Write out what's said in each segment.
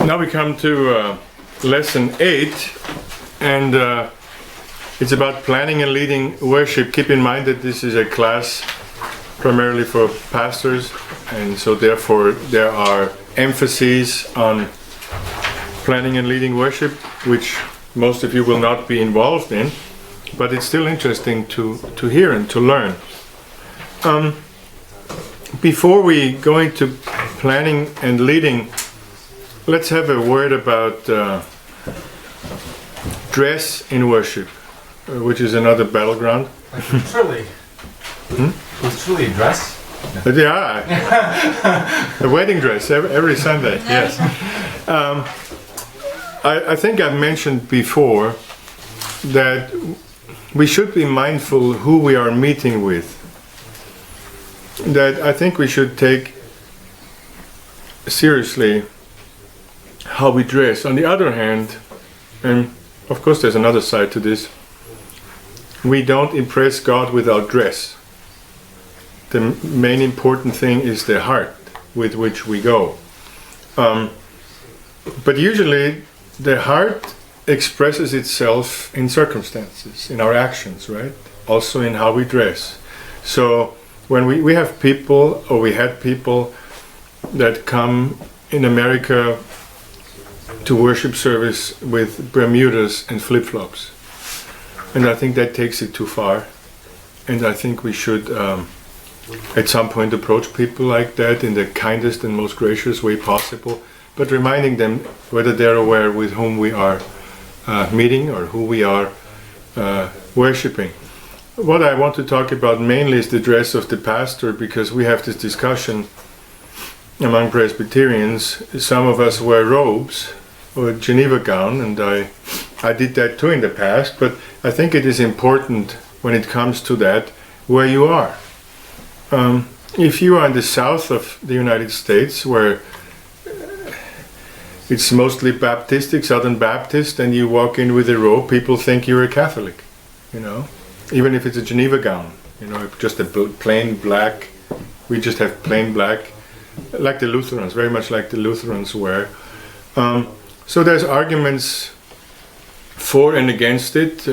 Now we come to lesson 8, and it's about planning and leading worship. Keep in mind that this is a class primarily for pastors, and so therefore there are emphases on planning and leading worship, which most of you will not be involved in, but it's still interesting to hear and to learn. Before we go into planning and leading, let's have a word about dress in worship, which is another battleground. Truly. Was truly a dress? Yeah, a wedding dress every Sunday, yes. I think I've mentioned before that we should be mindful who we are meeting with. That I think we should take seriously how we dress. On the other hand, and of course there's another side to this, we don't impress God with our dress. The main important thing is the heart with which we go. But usually the heart expresses itself in circumstances, in our actions, right? Also in how we dress. So when we have people, or we had people that come in America to worship service with Bermudas and flip-flops. And I think that takes it too far. And I think we should at some point approach people like that in the kindest and most gracious way possible, but reminding them whether they're aware with whom we are meeting or who we are worshiping. What I want to talk about mainly is the dress of the pastor, because we have this discussion among Presbyterians. Some of us wear robes or a Geneva gown, and I did that too in the past, but I think it is important when it comes to that where you are. If you are in the south of the United States, where it's mostly Baptistic, Southern Baptist, and you walk in with a robe, people think you're a Catholic, you know, even if it's a Geneva gown, you know, just a plain black. We just have plain black, like the Lutherans, very much like the Lutherans wear. So there's arguments for and against it.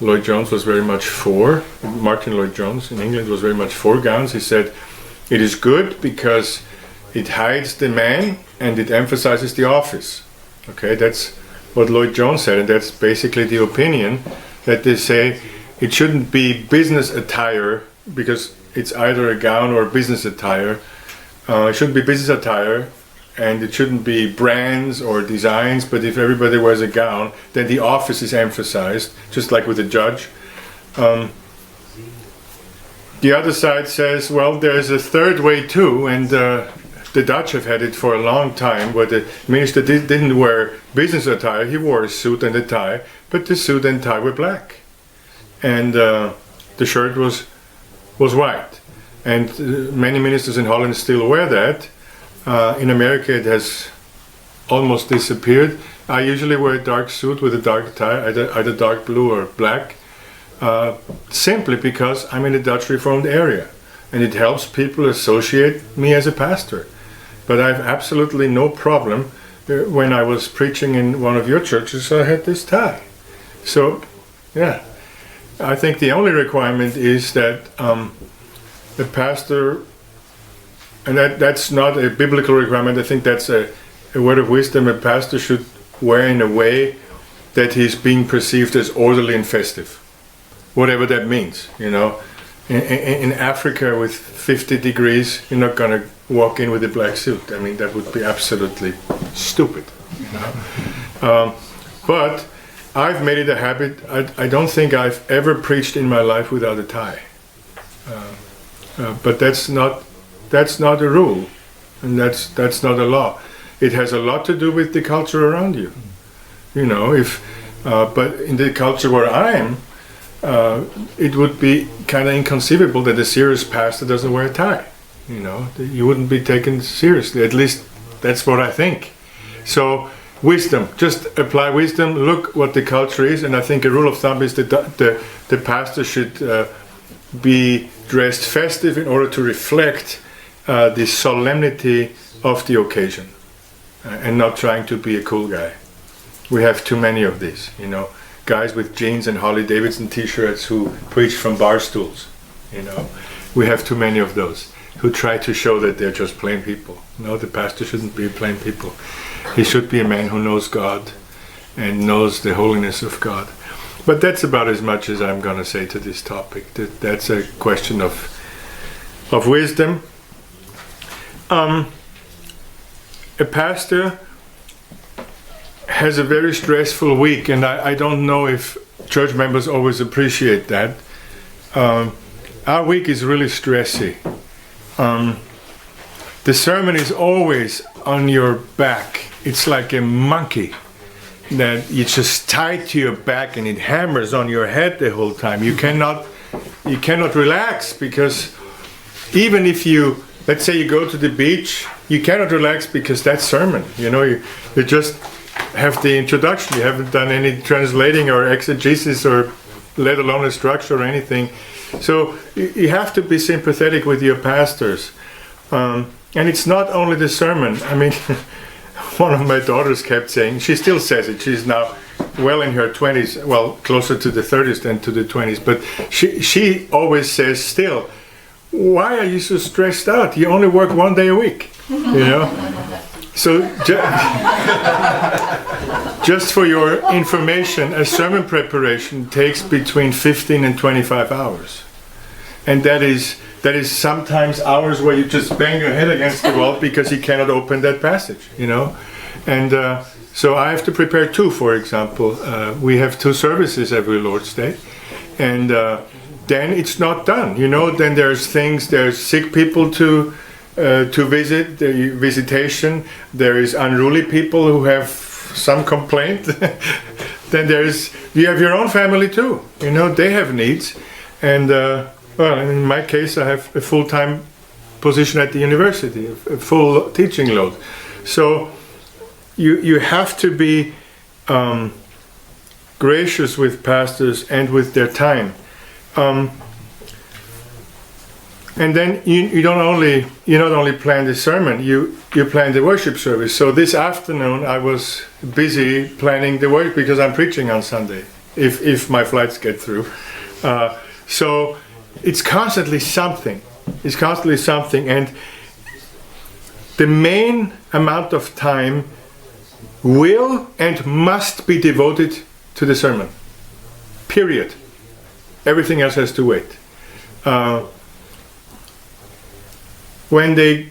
Lloyd Jones was very much for. Martin Lloyd Jones in England was very much for gowns. He said it is good because it hides the man and it emphasizes the office. Okay, that's what Lloyd Jones said, and that's basically the opinion that they say it shouldn't be business attire because it's either a gown or business attire. It shouldn't be business attire, and it shouldn't be brands or designs, but if everybody wears a gown, then the office is emphasized, just like with a judge. The other side says, well, there's a third way too, and the Dutch have had it for a long time, where the minister didn't wear business attire. He wore a suit and a tie, but the suit and tie were black, and the shirt was white. And many ministers in Holland still wear that. In America it has almost disappeared. I usually wear a dark suit with a dark tie, either dark blue or black, simply because I'm in the Dutch Reformed area, and it helps people associate me as a pastor. But I have absolutely no problem. When I was preaching in one of your churches, I had this tie. So, yeah, I think the only requirement is that the pastor, and that's not a biblical requirement, I think that's a word of wisdom, a pastor should wear in a way that he's being perceived as orderly and festive, whatever that means, you know. In Africa with 50 degrees, you're not going to walk in with a black suit. I mean, that would be absolutely stupid, you know. But I've made it a habit. I don't think I've ever preached in my life without a tie. But that's not a rule, and that's not a law. It has a lot to do with the culture around you, you know. But in the culture where I am, it would be kind of inconceivable that a serious pastor doesn't wear a tie. You know, you wouldn't be taken seriously. At least that's what I think. So wisdom, just apply wisdom. Look what the culture is, and I think a rule of thumb is that the pastor should be dressed festive in order to reflect the solemnity of the occasion. and not trying to be a cool guy. We have too many of these, you know, guys with jeans and Harley Davidson t-shirts who preach from bar stools, you know. We have too many of those who try to show that they're just plain people. No, the pastor shouldn't be a plain people. He should be a man who knows God and knows the holiness of God. But that's about as much as I'm going to say to this topic. That's a question of wisdom. A pastor has a very stressful week, and I don't know if church members always appreciate that. Our week is really stressy. The sermon is always on your back. It's like a monkey that you just tie to your back, and it hammers on your head the whole time. You cannot relax, because even if you, let's say you go to the beach, you cannot relax because that's sermon. You know, you just have the introduction. You haven't done any translating or exegesis, or let alone a structure or anything. So you have to be sympathetic with your pastors. And it's not only the sermon. I mean, one of my daughters kept saying, she still says it, she's now well in her 20s, well, closer to the 30s than to the 20s, but she always says still, why are you so stressed out? You only work 1 day a week, you know? So just for your information, a sermon preparation takes between 15 and 25 hours. And that is sometimes hours where you just bang your head against the wall because you cannot open that passage, you know? And so I have to prepare 2, for example. We have 2 services every Lord's Day. And then it's not done, you know? Then there's sick people to visit, the visitation. There is unruly people who have some complaint. Then you have your own family too, you know? They have needs. And well, in my case, I have a full-time position at the university, a full teaching load. So you have to be gracious with pastors and with their time. And then you not only plan the sermon, you plan the worship service. So this afternoon I was busy planning the worship because I'm preaching on Sunday, if my flights get through. So it's constantly something. And the main amount of time will and must be devoted to the sermon. Period. Everything else has to wait. When they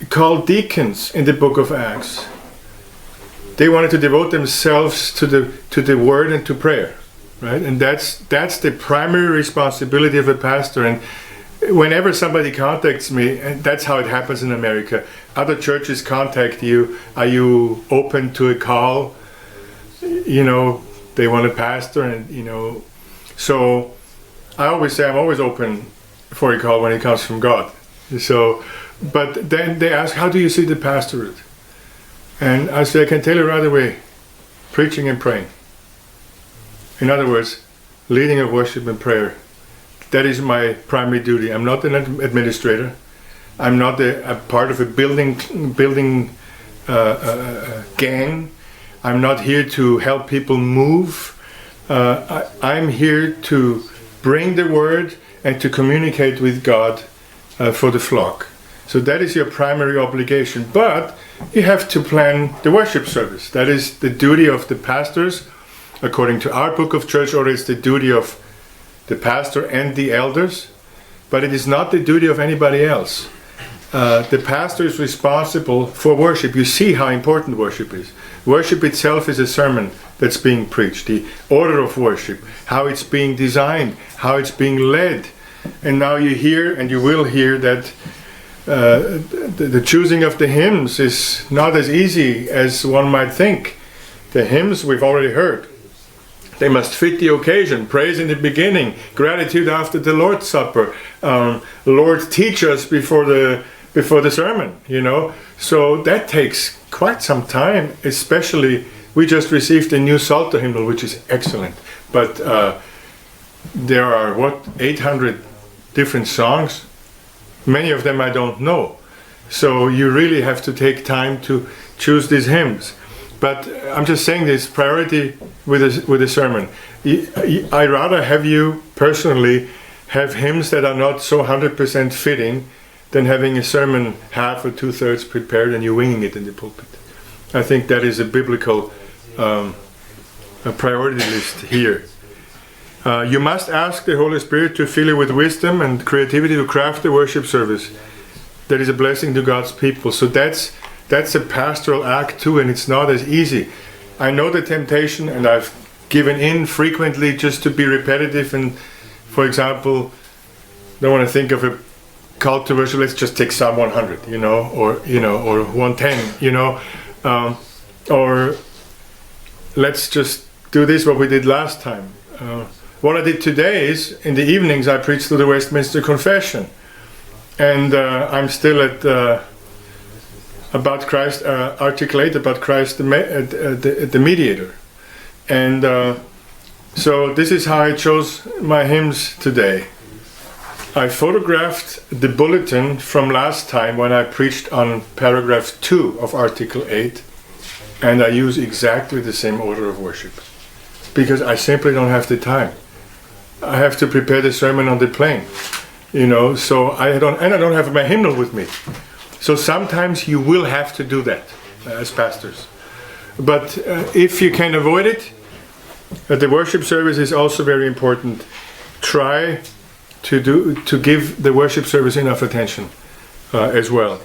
called deacons in the book of Acts, they wanted to devote themselves to the word and to prayer. Right? And that's the primary responsibility of a pastor. And whenever somebody contacts me, and that's how it happens in America, other churches contact you, are you open to a call? You know, they want a pastor, and you know, so I always say I'm always open for a call when it comes from God. So, but then they ask, how do you see the pastorate? And I say, I can tell you right away, preaching and praying. In other words, leading of worship and prayer. That is my primary duty. I'm not an administrator. I'm not a part of a building gang. I'm not here to help people move. I'm here to bring the word and to communicate with God for the flock. So that is your primary obligation. But you have to plan the worship service. That is the duty of the pastors. According to our book of church order, it's the duty of the pastor and the elders, but it is not the duty of anybody else. The pastor is responsible for worship. You see how important worship is. Worship itself is a sermon that's being preached, the order of worship, how it's being designed, how it's being led. And now you hear, and you will hear, that the choosing of the hymns is not as easy as one might think. The hymns we've already heard. They must fit the occasion. Praise in the beginning, gratitude after the Lord's Supper. Lord, teach us before the sermon. You know, so that takes quite some time. Especially, we just received a new Psalter hymnal, which is excellent. But there are 800 different songs. Many of them I don't know. So you really have to take time to choose these hymns. But I'm just saying this priority with a sermon. I rather have you personally have hymns that are not so 100% fitting than having a sermon half or 2/3 prepared and you winging it in the pulpit. I think that is a biblical a priority list here. You must ask the Holy Spirit to fill you with wisdom and creativity to craft the worship service that is a blessing to God's people. So that's a pastoral act too, and it's not as easy. I know the temptation, and I've given in frequently just to be repetitive and, for example, don't want to think of a call to worship, let's just take Psalm 100, or 110, or let's just do this what we did last time. What I did today is, in the evenings, I preached through the Westminster Confession, and I'm still at about Christ, articulate about Christ the mediator, and so this is how I chose my hymns today. I photographed the bulletin from last time when I preached on paragraph 2 of Article 8, and I use exactly the same order of worship because I simply don't have the time. I have to prepare the sermon on the plane, so I don't have my hymnal with me. So sometimes you will have to do that as pastors. But if you can avoid it, the worship service is also very important. Try to give the worship service enough attention as well.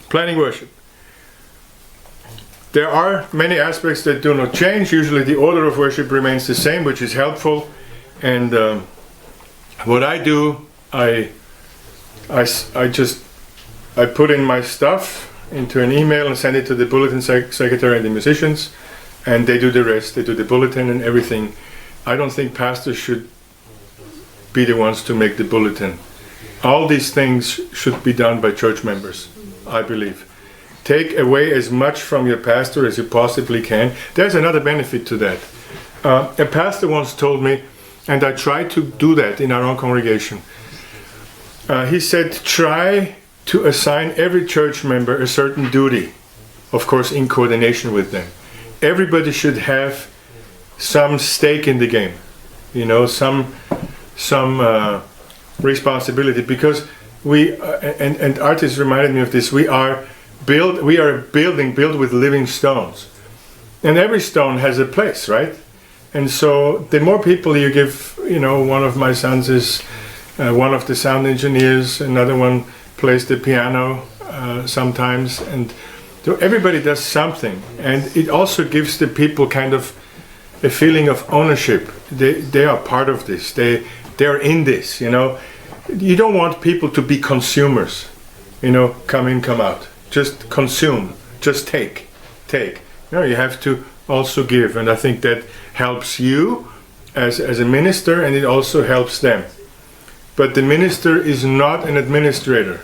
Planning worship. There are many aspects that do not change. Usually the order of worship remains the same, which is helpful. And what I do, I put in my stuff into an email and send it to the bulletin secretary and the musicians, and they do the rest. They do the bulletin and everything. I don't think pastors should be the ones to make the bulletin. All these things should be done by church members, I believe. Take away as much from your pastor as you possibly can. There's another benefit to that. A pastor once told me, and I try to do that in our own congregation. He said, try to assign every church member a certain duty, of course in coordination with them. Everybody should have some stake in the game, some responsibility, because we and artists reminded me of this. We are a building built with living stones, and every stone has a place, right? And so the more people you give, one of my sons is one of the sound engineers, another one plays the piano sometimes, and so everybody does something, and it also gives the people kind of a feeling of ownership. They are part of this. They are in this. You don't want people to be consumers. Come in, come out. Just consume. Just take. You have to also give, and I think that helps you as a minister, and it also helps them. But the minister is not an administrator,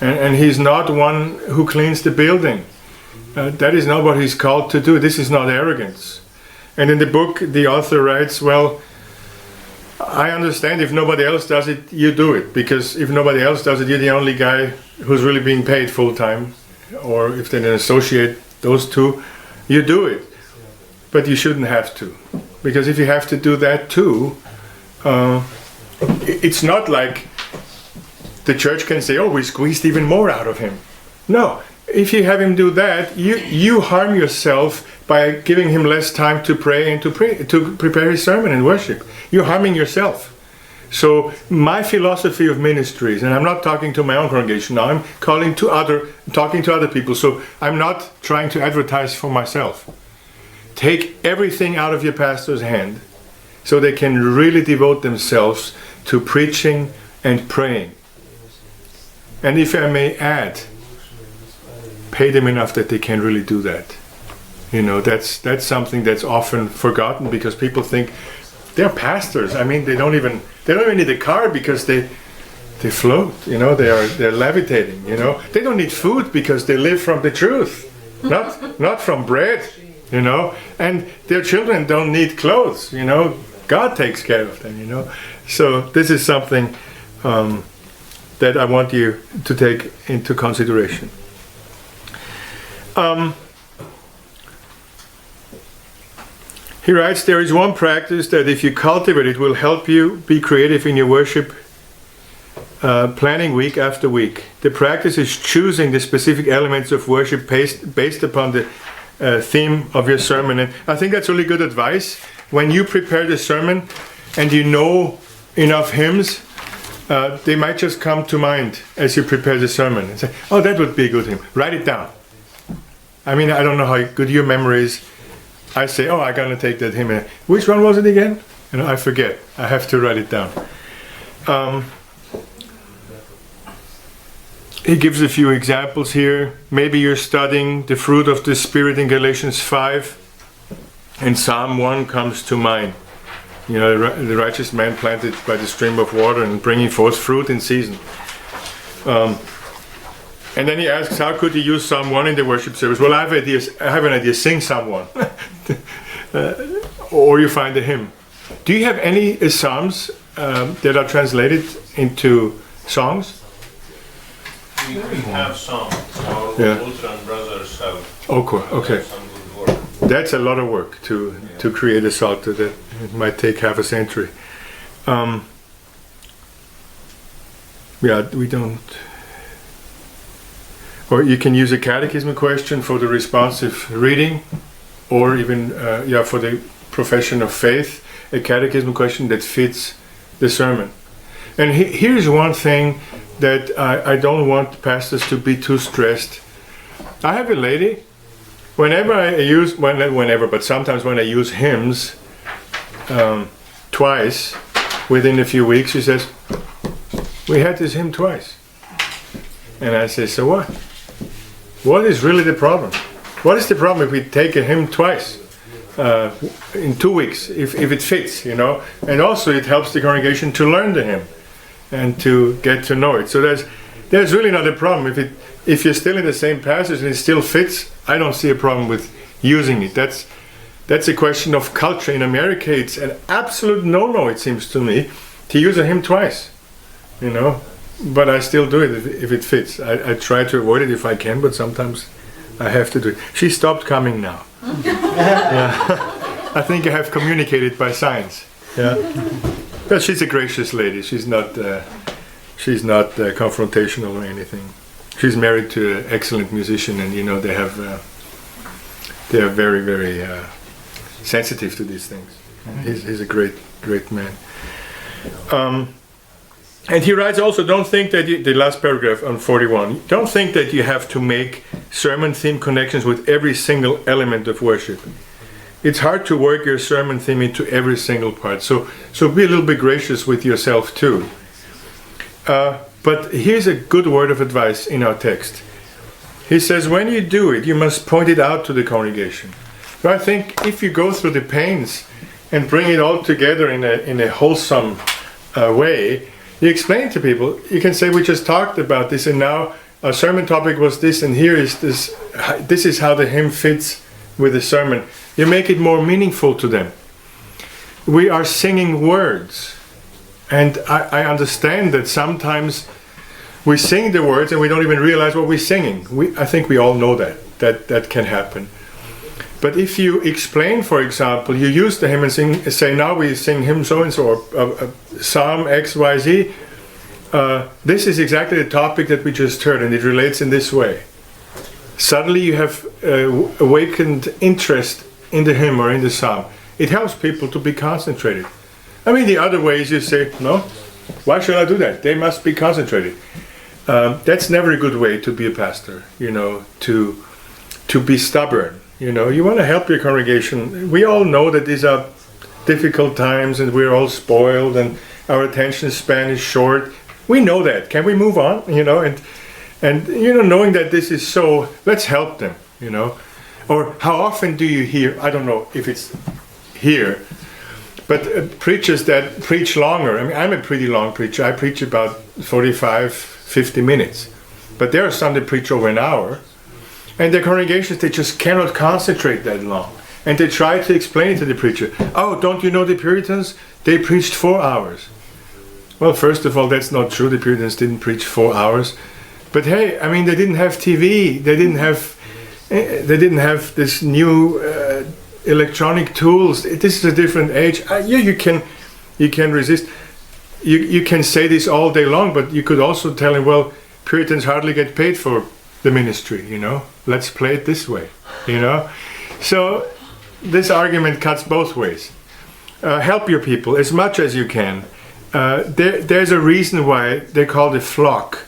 and he's not one who cleans the building. That is not what he's called to do. This is not arrogance. And in the book, the author writes, well, I understand if nobody else does it, you do it. Because if nobody else does it, you're the only guy who's really being paid full time. Or if they associate those two, you do it. But you shouldn't have to. Because if you have to do that too, it's not like the church can say, oh, we squeezed even more out of him. No. If you have him do that, you harm yourself by giving him less time to pray and to prepare his sermon and worship. You're harming yourself. So my philosophy of ministries, and I'm not talking to my own congregation now, I'm talking to other people. So I'm not trying to advertise for myself. Take everything out of your pastor's hand so they can really devote themselves to preaching and praying. And if I may add, pay them enough that they can really do that. That's something that's often forgotten because people think they're pastors. I mean, they don't even need a car because they float. They're levitating. They don't need food because they live from the truth, not from bread. And their children don't need clothes. God takes care of them. So this is something that I want you to take into consideration. He writes, there is one practice that if you cultivate it will help you be creative in your worship planning week after week. The practice is choosing the specific elements of worship based upon the theme of your sermon. And I think that's really good advice. When you prepare the sermon and you know enough hymns, they might just come to mind as you prepare the sermon and say, oh, that would be a good hymn. Write it down. I mean, I don't know how good your memory is. I say, oh, I'm going to take that hymn. Which one was it again? I forget. I have to write it down. He gives a few examples here. Maybe you're studying the fruit of the Spirit in Galatians 5, and Psalm 1 comes to mind. The righteous man planted by the stream of water and bringing forth fruit in season. And then he asks, how could you use Psalm 1 in the worship service? Well, I have an idea. Sing Psalm 1. Or you find a hymn. Do you have any psalms that are translated into songs? We have some. Our Lutheran brothers have okay. some good work. That's a lot of work to create a psalter that it might take half a century. We don't. Or you can use a catechism question for the responsive reading, or even for the profession of faith, a catechism question that fits the sermon. And here's one thing that I don't want pastors to be too stressed. I have a lady, but sometimes when I use hymns twice within a few weeks, she says, we had this hymn twice. And I say, so what? What is really the problem? What is the problem if we take a hymn twice in 2 weeks, if it fits, And also it helps the congregation to learn the hymn and to get to know it. So there's really not a problem. If you're still in the same passage and it still fits, I don't see a problem with using it. That's a question of culture. In America, it's an absolute no-no, it seems to me, to use a hymn twice, But I still do it if it fits. I try to avoid it if I can, but sometimes I have to do it. She stopped coming now. I think I have communicated by signs. But she's a gracious lady. She's not confrontational or anything. She's married to an excellent musician, and they are very, very sensitive to these things. He's a great man. And he writes also, don't think that the last paragraph on 41, don't think that you have to make sermon theme connections with every single element of worship. It's hard to work your sermon theme into every single part. So be a little bit gracious with yourself too. But here's a good word of advice in our text. He says, when you do it, you must point it out to the congregation. So I think if you go through the pains and bring it all together in a wholesome way, you explain to people, you can say, we just talked about this, and now our sermon topic was this, and here is this. This is how the hymn fits with the sermon. You make it more meaningful to them. We are singing words, and I understand that sometimes we sing the words and we don't even realize what we're singing. I think we all know that can happen. But if you explain, for example, you use the hymn and say, now we sing hymn so-and-so, or Psalm X, Y, Z. This is exactly the topic that we just heard, and it relates in this way. Suddenly you have awakened interest in the hymn or in the psalm. It helps people to be concentrated. I mean, the other way is you say, no, why should I do that? They must be concentrated. That's never a good way to be a pastor, to be stubborn. You want to help your congregation. We all know that these are difficult times and we're all spoiled and our attention span is short. We know that. Can we move on? And knowing that this is so, let's help them, Or how often do you hear, I don't know if it's here, but preachers that preach longer. I mean, I'm a pretty long preacher. I preach about 45, 50 minutes. But there are some that preach over an hour. And the congregations, they just cannot concentrate that long. And they try to explain it to the preacher. Oh, don't you know the Puritans? They preached 4 hours. Well, first of all, that's not true. The Puritans didn't preach 4 hours. But hey, I mean, they didn't have TV. They didn't have this new electronic tools. This is a different age. You can resist. You can say this all day long, but you could also tell him, well, Puritans hardly get paid for the ministry, Let's play it this way, So this argument cuts both ways. Help your people as much as you can. There's a reason why they're called a flock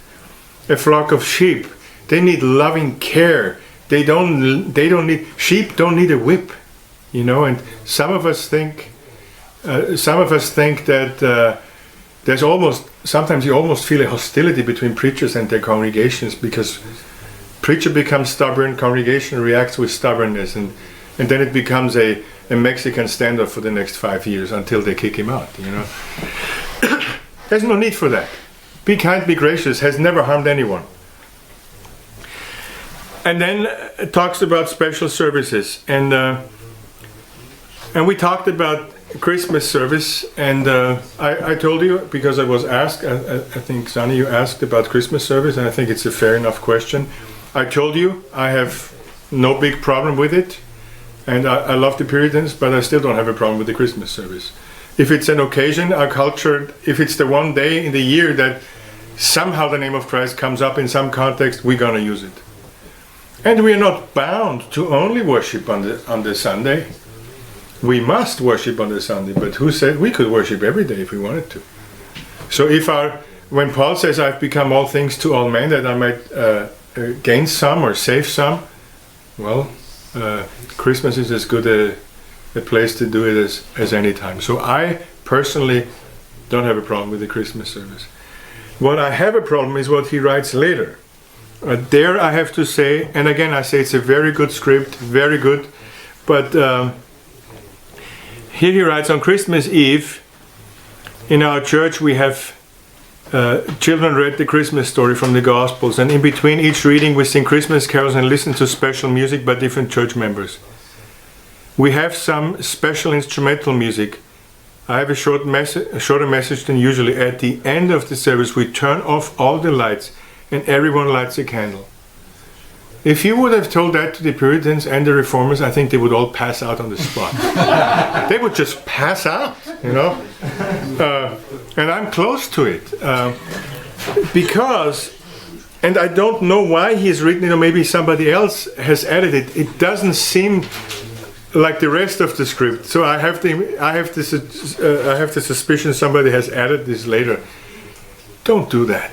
of sheep. They need loving care. They don't need, sheep don't need a whip, and some of us think that sometimes you almost feel a hostility between preachers and their congregations, because preacher becomes stubborn, congregation reacts with stubbornness, and then it becomes a Mexican standoff for the next 5 years until they kick him out, There's no need for that. Be kind, be gracious has never harmed anyone. And then it talks about special services, and we talked about Christmas service, and I told you, because I was asked, I think Sonny, you asked about Christmas service, and I think it's a fair enough question. I told you I have no big problem with it, and I love the Puritans, but I still don't have a problem with the Christmas service. If it's an occasion, our culture, if it's the one day in the year that somehow the name of Christ comes up in some context, we're going to use it. And we are not bound to only worship on the Sunday. We must worship on the Sunday, but who said we could worship every day if we wanted to? So when Paul says, I've become all things to all men, that I might gain some or save some, well, Christmas is as good a place to do it as any time. So I personally don't have a problem with the Christmas service. What I have a problem is what he writes later. There I have to say, and again I say it's a very good script, very good, but here he writes, on Christmas Eve, in our church we have children read the Christmas story from the Gospels, and in between each reading we sing Christmas carols and listen to special music by different church members. We have some special instrumental music. I have a shorter message than usually. At the end of the service we turn off all the lights and everyone lights a candle. If you would have told that to the Puritans and the Reformers, I think they would all pass out on the spot. They would just pass out, and I'm close to it. Because, and I don't know why he's written it, or maybe somebody else has added it. It doesn't seem like the rest of the script. So I have the suspicion somebody has added this later. Don't do that.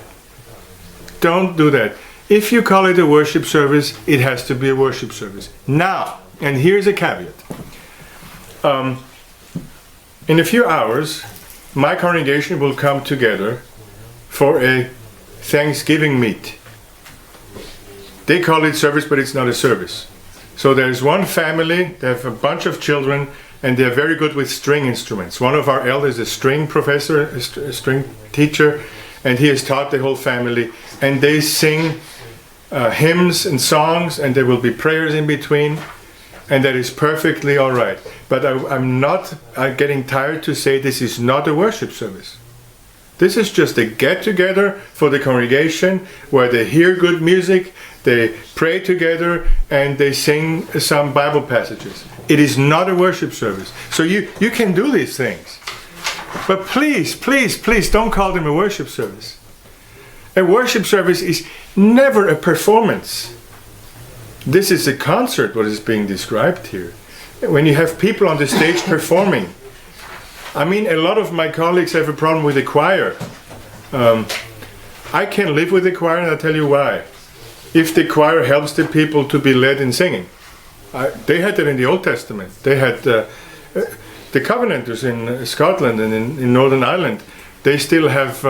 Don't do that. If you call it a worship service, it has to be a worship service. Now, and here's a caveat. In a few hours, my congregation will come together for a Thanksgiving meet. They call it service, but it's not a service. So there's one family, they have a bunch of children, and they're very good with string instruments. One of our elders is a string professor, a string teacher, and he has taught the whole family. And they sing hymns and songs, and there will be prayers in between, and that is perfectly all right. But I'm getting tired to say this is not a worship service. This is just a get-together for the congregation where they hear good music, they pray together, and they sing some Bible passages. It is not a worship service. So you can do these things. But please, please, please don't call them a worship service. A worship service is never a performance. This is a concert, what is being described here. When you have people on the stage performing. I mean, a lot of my colleagues have a problem with the choir. I can live with the choir, and I'll tell you why. If the choir helps the people to be led in singing. They had that in the Old Testament. They had the Covenanters in Scotland and in Northern Ireland. They still have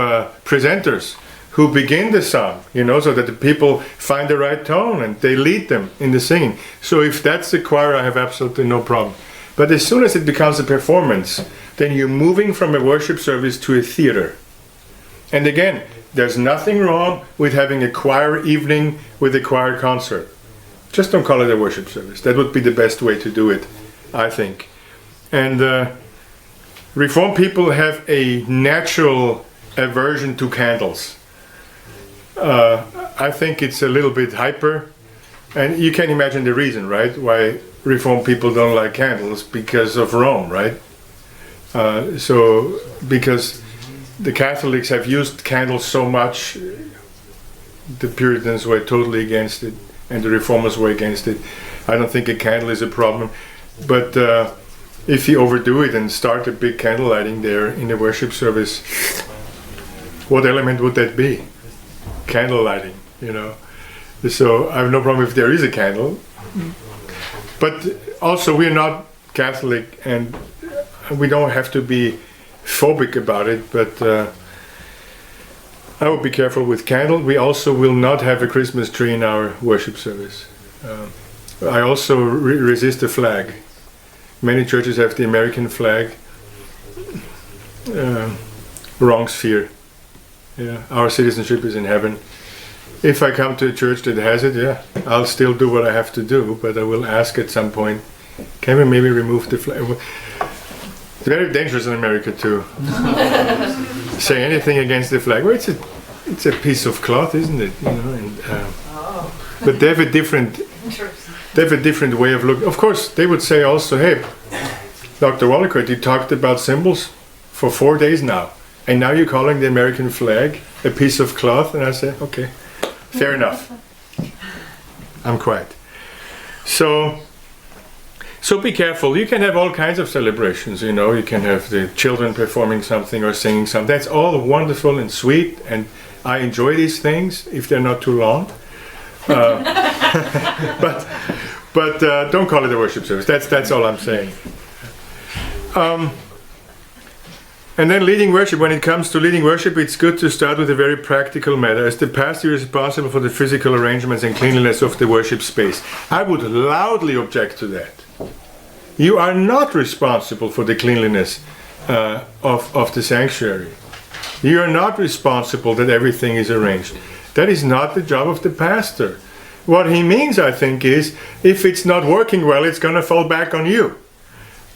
presenters who begin the song, so that the people find the right tone and they lead them in the singing. So if that's the choir, I have absolutely no problem. But as soon as it becomes a performance, then you're moving from a worship service to a theater. And again, there's nothing wrong with having a choir evening with a choir concert. Just don't call it a worship service. That would be the best way to do it, I think. And Reformed people have a natural aversion to candles. I think it's a little bit hyper, and you can imagine the reason, right? Why Reformed people don't like candles, because of Rome, right? So because the Catholics have used candles so much, the Puritans were totally against it, and the Reformers were against it. I don't think a candle is a problem, but if you overdo it and start a big candle lighting there in the worship service, what element would that be? Candle lighting, you know. So I have no problem if there is a candle, but also we're not Catholic and we don't have to be phobic about it, but I would be careful with candle. We also will not have a Christmas tree in our worship service. I also resist the flag. Many churches have the American flag. Wrong sphere. Yeah, our citizenship is in heaven. If I come to a church that has it, yeah, I'll still do what I have to do, but I will ask at some point, can we maybe remove the flag? It's very dangerous in America to say anything against the flag. Well, it's a piece of cloth, isn't it? You know, and, but they have a different way of looking. Of course, they would say also, hey, Dr. Walicord, you talked about symbols for 4 days now, and now you're calling the American flag a piece of cloth, and I say, okay, fair enough. I'm quiet. So be careful. You can have all kinds of celebrations, you know. You can have the children performing something or singing something. That's all wonderful and sweet, and I enjoy these things if they're not too long. But don't call it a worship service. That's all I'm saying. And then leading worship. When it comes to leading worship, it's good to start with a very practical matter. As the pastor, you're responsible for the physical arrangements and cleanliness of the worship space. I would loudly object to that. You are not responsible for the cleanliness of the sanctuary. You are not responsible that everything is arranged. That is not the job of the pastor. What he means, I think, is if it's not working well, it's going to fall back on you.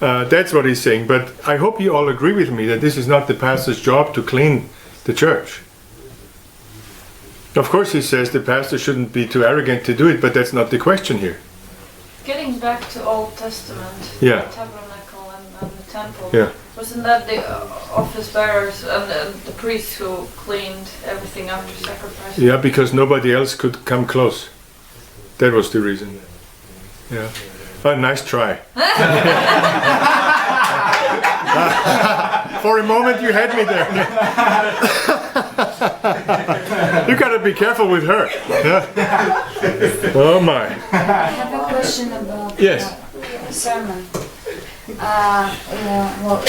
That's what he's saying. But I hope you all agree with me that this is not the pastor's job to clean the church. Of course, he says the pastor shouldn't be too arrogant to do it, but that's not the question here. Getting back to Old Testament, yeah. The tabernacle and the temple, yeah. Wasn't that the office bearers and the priests who cleaned everything after sacrifice? Yeah, because nobody else could come close. That was the reason. Yeah. Oh, nice try. For a moment you had me there. You gotta be careful with her. Yeah. Oh my. I have a question about yes. The sermon. Well,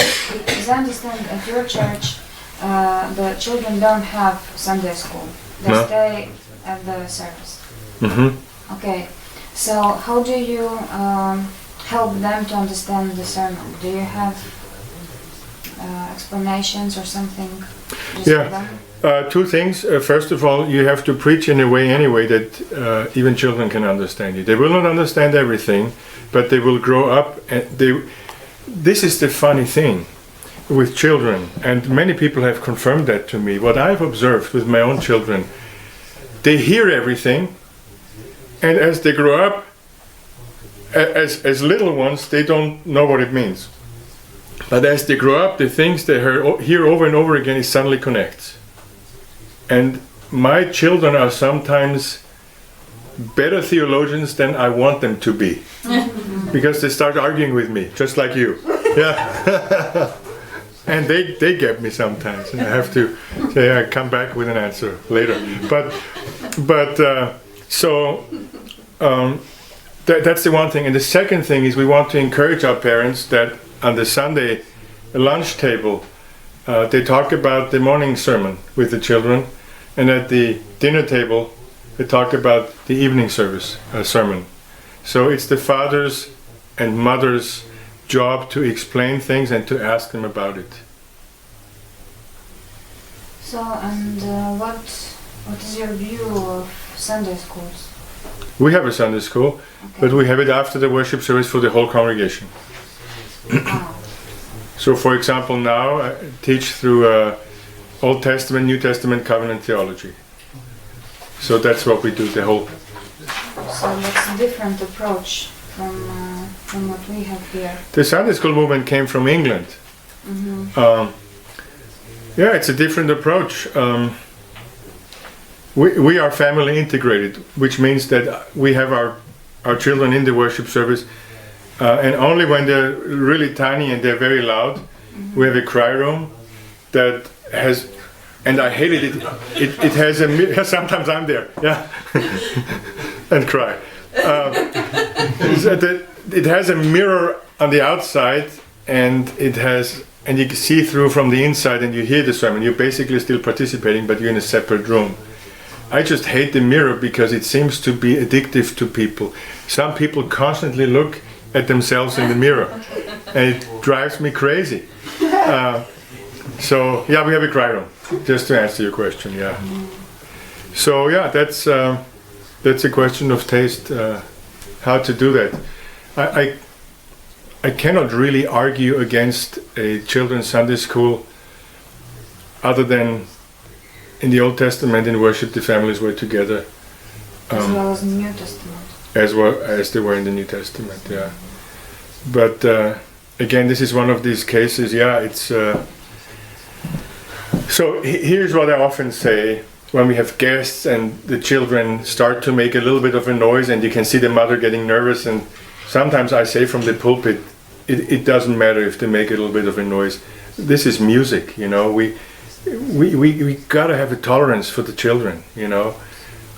as I understand, at your church, the children don't have Sunday school. They stay at the service. Mm-hmm. Okay. So how do you help them to understand the sermon? Do you have explanations or something? Yeah. Two things. First of all, you have to preach in a way anyway that even children can understand it. They will not understand everything, but they will grow up and this is the funny thing with children, and many people have confirmed that to me. What I've observed with my own children, they hear everything, and as they grow up, as little ones, they don't know what it means. But as they grow up, the things they hear over and over again, it suddenly connects. And my children are sometimes better theologians than I want them to be. Because they start arguing with me, just like you. Yeah. And they get me sometimes, and I have to say, I come back with an answer later. That's the one thing. And the second thing is we want to encourage our parents that on the Sunday lunch table, they talk about the morning sermon with the children, and at the dinner table, they talk about the evening service sermon. So it's the father's and mother's job to explain things and to ask them about it. So, and what is your view of Sunday schools? We have a Sunday school, Okay. but we have it after the worship service for the whole congregation. Oh. So, for example, now I teach through Old Testament, New Testament, covenant theology. So that's what we do, the whole. So that's a different approach from what we have here. The Sunday school movement came from England. Yeah, it's a different approach. We are family integrated, which means that we have our children in the worship service, and only when they're really tiny and they're very loud, we have a cry room that has, and I hated it. It has a sometimes I'm there, yeah, and cry. It has a mirror on the outside, and you can see through from the inside, and you hear the sermon. You're basically still participating, but you're in a separate room. I just hate the mirror because it seems to be addictive to people. Some people constantly look at themselves in the mirror, and it drives me crazy. So yeah, we have a cry room. Just to answer your question, yeah. So yeah, that's a question of taste. How to do that? I cannot really argue against a children's Sunday school, other than in the Old Testament in worship the families were together. As well as in the New Testament. As well as they were in the New Testament, yeah. But again, this is one of these cases, yeah, it's... So here's what I often say when we have guests and the children start to make a little bit of a noise and you can see the mother getting nervous, and sometimes I say from the pulpit, it doesn't matter if they make a little bit of a noise. This is music, you know. We gotta have a tolerance for the children, you know.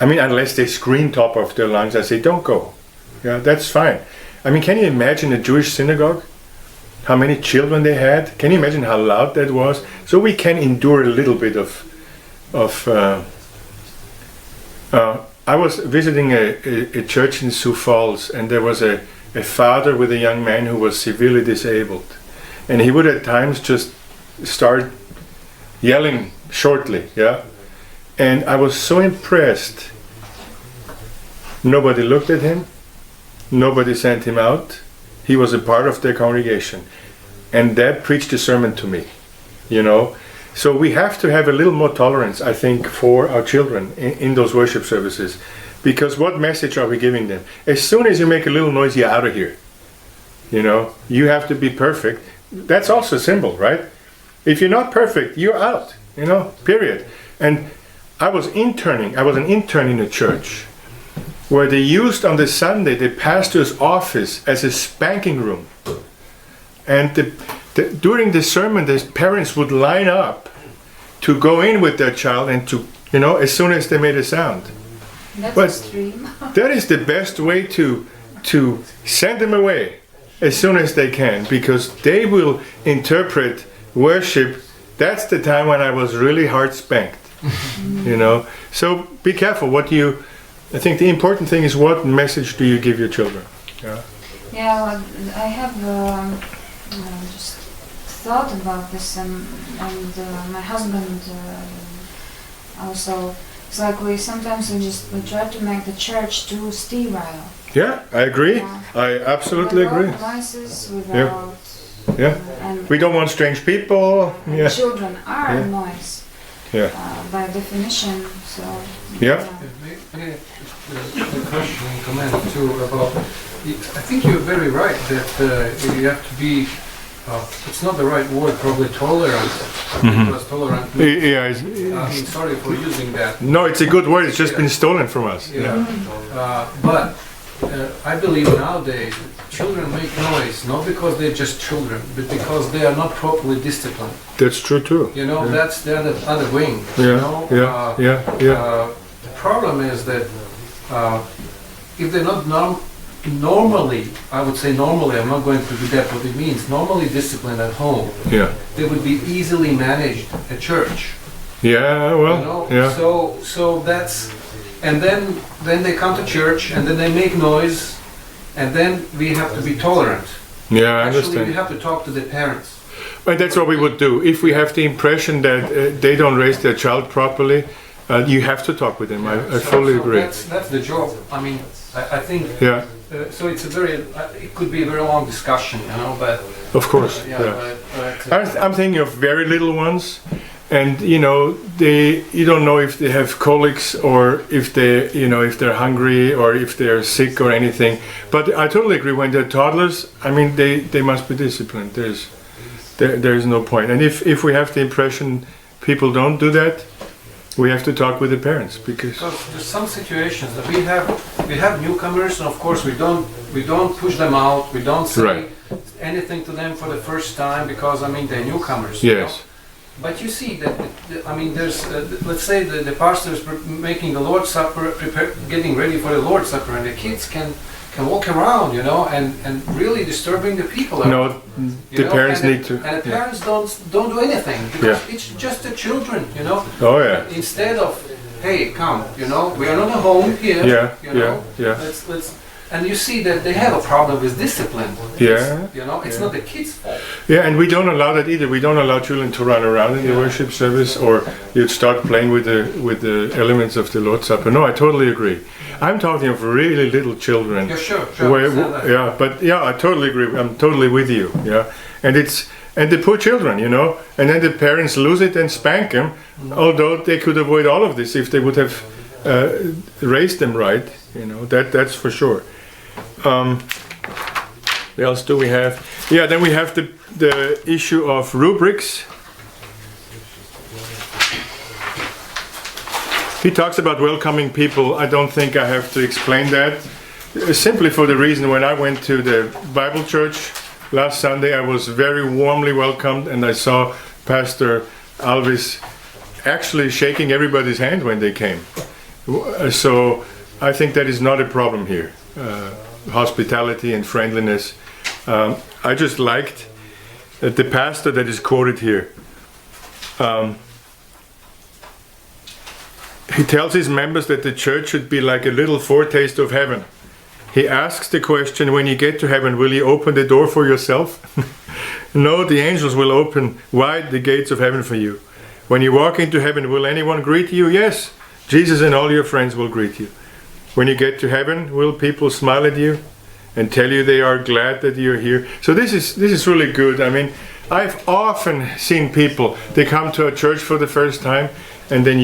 I mean, unless they scream top of their lungs, I say, don't go. Yeah, that's fine. I mean, can you imagine a Jewish synagogue? How many children they had? Can you imagine how loud that was? So we can endure a little bit of I was visiting a church in Sioux Falls, and there was a father with a young man who was severely disabled. And he would at times just start yelling shortly, yeah? And I was so impressed. Nobody looked at him. Nobody sent him out. He was a part of their congregation. And that preached a sermon to me, you know? So we have to have a little more tolerance, I think, for our children in those worship services. Because what message are we giving them? As soon as you make a little noise, you're out of here. You know, you have to be perfect. That's also a symbol, right? If you're not perfect, you're out, you know, period. And I was an intern in a church where they used on the Sunday the pastor's office as a spanking room. And during the sermon, the parents would line up to go in with their child and to, you know, as soon as they made a sound. That's But extreme. that is the best way to send them away as soon as they can, because they will interpret worship. That's the time when I was really hard spanked, you know. So be careful I think the important thing is, what message do you give your children? Yeah. Yeah, well, I have just thought about this, and my husband also. It's like we try to make the church too sterile. Yeah, I agree. Yeah. I absolutely agree. Without noises, without. Yeah. And We don't want strange people. Yeah. children are Yeah. noise Yeah. by definition. So. Yeah. Maybe a question and comment too about. I think you're very right that you have to be. It's not the right word, probably tolerant. Because tolerant means, Yeah. sorry for using that. No, it's a good word. It's just been stolen from us. Yeah. But I believe nowadays children make noise not because they're just children, but because they are not properly disciplined. That's true too. You know, that's the other wing. Yeah. You know? Yeah. The problem is that if they're not normally, I would say normally, I'm not going to do that what it means, normally disciplined at home, Yeah. they would be easily managed at church. Yeah. Well. You know? Yeah. So that's, and then they come to church and then they make noise, and then we have to be tolerant. Yeah. I Actually, understand. we have to talk to the parents. But that's what we would do. If we have the impression that they don't raise their child properly, you have to talk with them. I fully agree. That's the job. I mean, I think. Yeah. So it's it could be a very long discussion, you know, but. Of course. Yeah. Yeah. I'm thinking of very little ones, and you don't know if they have colics or if they're hungry or if they're sick or anything. But I totally agree. When they're toddlers, I mean, they must be disciplined. There's no point. And if we have the impression people don't do that, we have to talk with the parents, because there's some situations that we have newcomers, and of course we don't push them out. We don't say anything to them for the first time, because I mean they're newcomers. Yes. But you see that I mean there's let's say the pastor is making the Lord's Supper, getting ready for the Lord's Supper, and the kids can walk around, and really disturbing the people. No, the parents need to. And the parents don't do anything, because it's just the children, Oh yeah. Instead of, hey, come, we are not at home here. Yeah. Let's. And you see that they have a problem with discipline. Yeah. It's not the kids' fault. Yeah, and we don't allow that either. We don't allow children to run around in the worship service, or you'd start playing with the elements of the Lord's Supper. No, I totally agree. I'm talking of really little children. Yeah, sure. I totally agree. I'm totally with you. Yeah, and the poor children, and then the parents lose it and spank them, although they could avoid all of this if they would have raised them right. That's for sure. What else do we have? Yeah, then we have the issue of rubrics. He talks about welcoming people. I don't think I have to explain that. Simply for the reason, when I went to the Bible church last Sunday, I was very warmly welcomed, and I saw Pastor Alvis actually shaking everybody's hand when they came. So I think that is not a problem here. Hospitality and friendliness. I just liked that the pastor that is quoted here. He tells his members that the church should be like a little foretaste of heaven. He asks the question, when you get to heaven, will you open the door for yourself? No, the angels will open wide the gates of heaven for you. When you walk into heaven, will anyone greet you? Yes, Jesus and all your friends will greet you. When you get to heaven, will people smile at you and tell you they are glad that you're here? So this is really good. I mean, I've often seen people, they come to a church for the first time, and then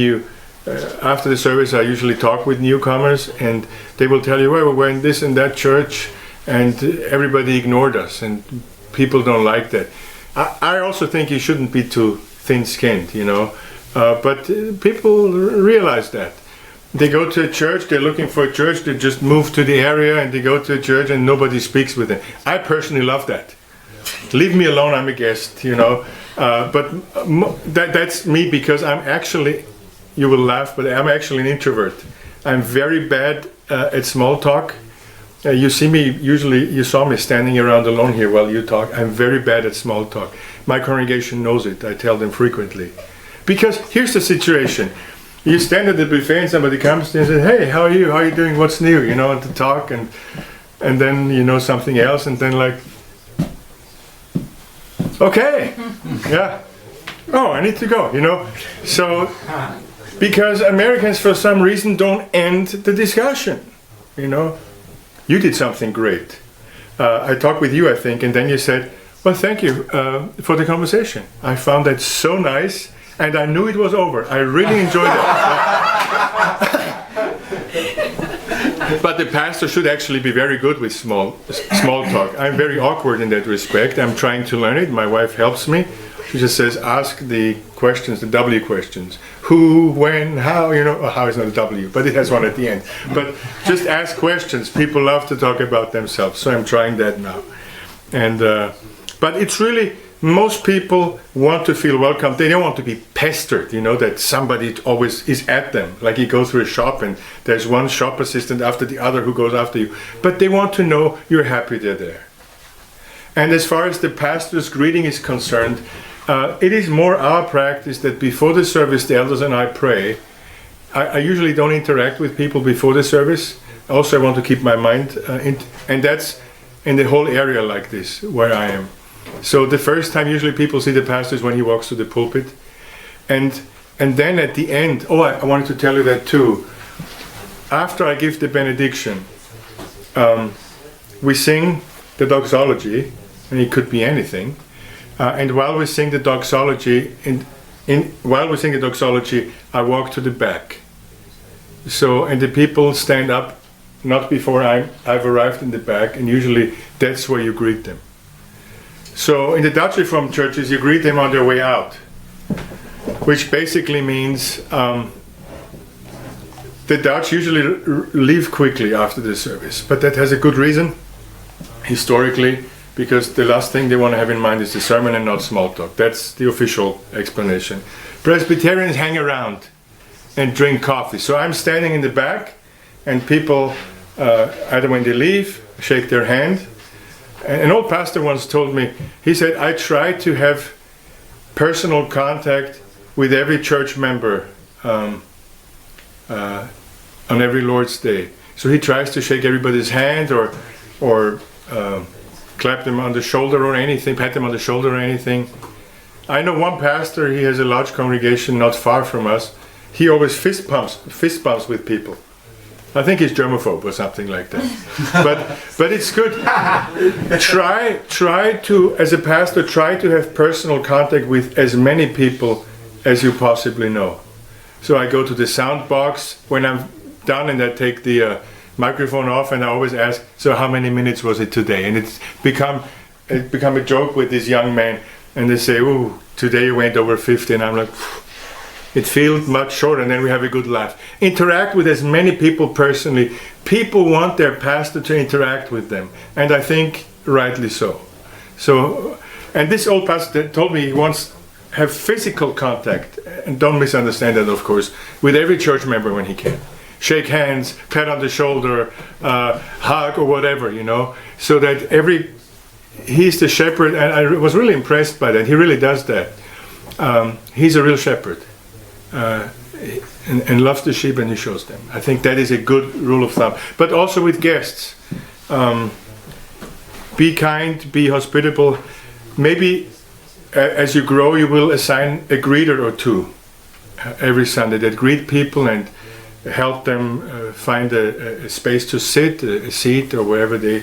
after the service I usually talk with newcomers, and they will tell you, well, we were in this and that church and everybody ignored us, and people don't like that. I also think you shouldn't be too thin-skinned, but people realize that. They go to a church, they're looking for a church, they just move to the area and they go to a church and nobody speaks with them. I personally love that. Leave me alone, I'm a guest, but that's me, because I'm actually, you will laugh, but I'm actually an introvert. I'm very bad at small talk. You saw me standing around alone here while you talk. I'm very bad at small talk. My congregation knows it. I tell them frequently. Because here's the situation. You stand at the buffet and somebody comes and says, hey, how are you? How are you doing? What's new? To talk, and then, something else, and then like, okay, yeah. Oh, I need to go, So, because Americans for some reason don't end the discussion, You did something great. I talked with you, I think, and then you said, well, thank you for the conversation. I found that so nice. And I knew it was over. I really enjoyed it. But the pastor should actually be very good with small talk. I'm very awkward in that respect. I'm trying to learn it. My wife helps me. She just says, ask the questions, the W questions. Who, when, how, how is not a W, but it has one at the end. But just ask questions. People love to talk about themselves. So I'm trying that now. And but it's really, most people want to feel welcome. They don't want to be pestered, that somebody always is at them. Like you go through a shop and there's one shop assistant after the other who goes after you. But they want to know you're happy they're there. And as far as the pastor's greeting is concerned, it is more our practice that before the service, the elders and I pray. I usually don't interact with people before the service. Also, I want to keep my mind, and that's in the whole area like this, where I am. So the first time usually people see the pastor is when he walks to the pulpit. And then at the end, I wanted to tell you that too. After I give the benediction, we sing the doxology, and it could be anything. And while we sing the doxology, while we sing the doxology, I walk to the back. So, and the people stand up, not before I've arrived in the back, and usually that's where you greet them. So in the Dutch Reformed churches, you greet them on their way out, which basically means the Dutch usually leave quickly after the service, but that has a good reason, historically, because the last thing they want to have in mind is the sermon and not small talk. That's the official explanation. Presbyterians hang around and drink coffee. So I'm standing in the back, and people, either when they leave, shake their hand. An old pastor once told me, he said, I try to have personal contact with every church member on every Lord's Day. So he tries to shake everybody's hand or clap them on the shoulder or anything, pat them on the shoulder or anything. I know one pastor, he has a large congregation not far from us. He always fist bumps with people. I think he's germaphobe or something like that. but it's good. Try to, as a pastor, try to have personal contact with as many people as you possibly know. So I go to the sound box when I'm done, and I take the microphone off, and I always ask, so how many minutes was it today? And it's become a joke with this young man, and they say, oh, today you went over 50, and I'm like, it feels much shorter, and then we have a good laugh. Interact with as many people personally. People want their pastor to interact with them, and I think rightly so. So, and this old pastor told me he wants have physical contact, and don't misunderstand that, of course, with every church member when he can. Shake hands, pat on the shoulder, hug or whatever, so that he's the shepherd, and I was really impressed by that. He really does that. He's a real shepherd. And loves the sheep, and he shows them. I think that is a good rule of thumb. But also with guests, be kind, be hospitable. Maybe as you grow, you will assign a greeter or two every Sunday that greet people and help them find a space to sit, a seat, or wherever they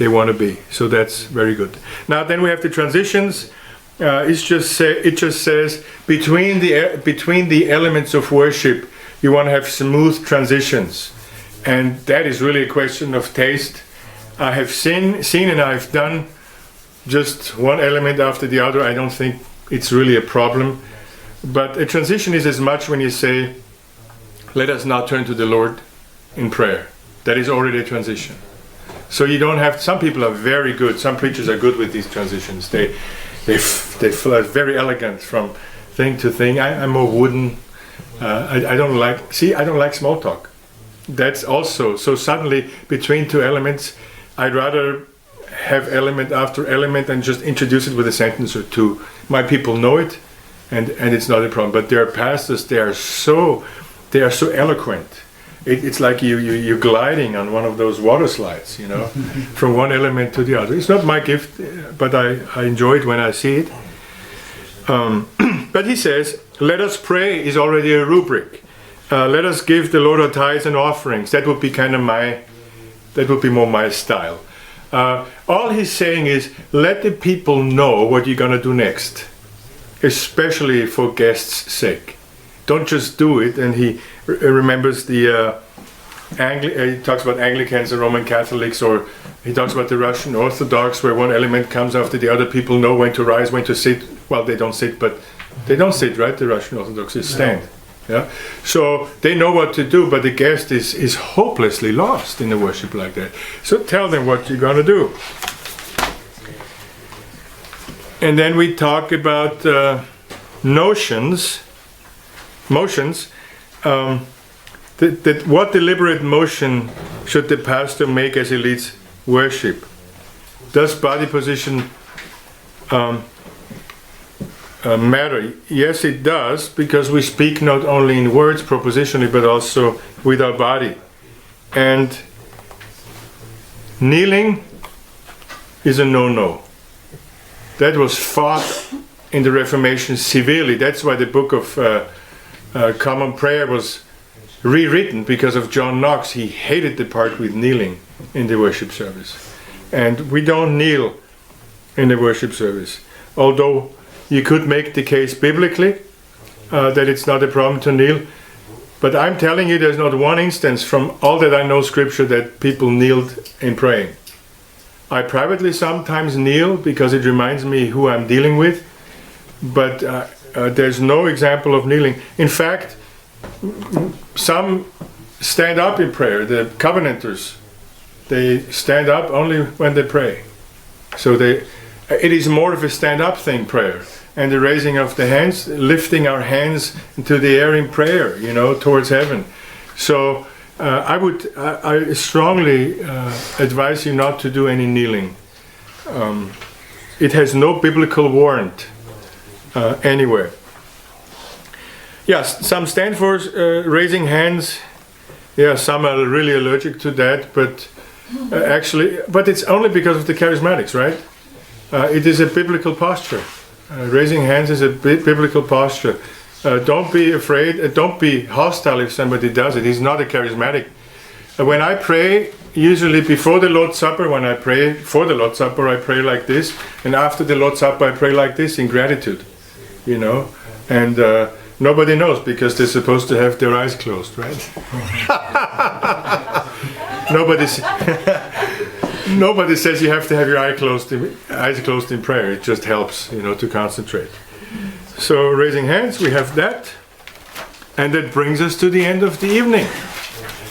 want to be. So that's very good. Now then we have the transitions. It just says between the elements of worship, you want to have smooth transitions, and that is really a question of taste. I have seen and I've done just one element after the other. I don't think it's really a problem, but a transition is as much when you say, let us now turn to the Lord in prayer. That is already a transition. So you don't have, some people are very good, some preachers are good with these transitions. They feel very elegant from thing to thing. I'm more wooden. I don't like small talk. That's also, so suddenly between two elements, I'd rather have element after element and just introduce it with a sentence or two. My people know it, and it's not a problem. But there are pastors, they are so eloquent. It's like you're gliding on one of those water slides, from one element to the other. It's not my gift, but I enjoy it when I see it. But he says, let us pray is already a rubric. Let us give the Lord our tithes and offerings. That would be more my style. All he's saying is, let the people know what you're going to do next, especially for guests' sake. Don't just do it. And he remembers he talks about Anglicans and Roman Catholics, or he talks about the Russian Orthodox, where one element comes after the other. People know when to rise, when to sit. Well, they don't sit, right? The Russian Orthodox stand. Yeah. So they know what to do, but the guest is hopelessly lost in a worship like that. So tell them what you're going to do. And then we talk about motions. That what deliberate motion should the pastor make as he leads worship? Does body position matter? Yes, it does, because we speak not only in words propositionally, but also with our body. And kneeling is a no-no. That was fought in the Reformation severely. That's why the book of Common Prayer was rewritten, because of John Knox. He hated the part with kneeling in the worship service. And we don't kneel in the worship service. Although you could make the case biblically, that it's not a problem to kneel. But I'm telling you, there's not one instance from all that I know Scripture that people kneeled in praying. I privately sometimes kneel because it reminds me who I'm dealing with, but there's no example of kneeling. In fact, some stand up in prayer. The Covenanters, they stand up only when they pray. So it is more of a stand-up thing, prayer. And the raising of the hands, lifting our hands into the air in prayer, towards heaven. So I strongly advise you not to do any kneeling. It has no biblical warrant anywhere. Yes, some stand for raising hands. Yeah, some are really allergic to that, but but it's only because of the charismatics, right? It is a biblical posture. Raising hands is a biblical posture. Don't be afraid, don't be hostile if somebody does it. He's not a charismatic. When I pray, usually before the Lord's Supper, when I pray for the Lord's Supper, I pray like this, and after the Lord's Supper, I pray like this in gratitude, and nobody knows because they're supposed to have their eyes closed, right? Nobody says you have to have your eyes closed in prayer. It just helps, to concentrate. So raising hands, we have that. And that brings us to the end of the evening.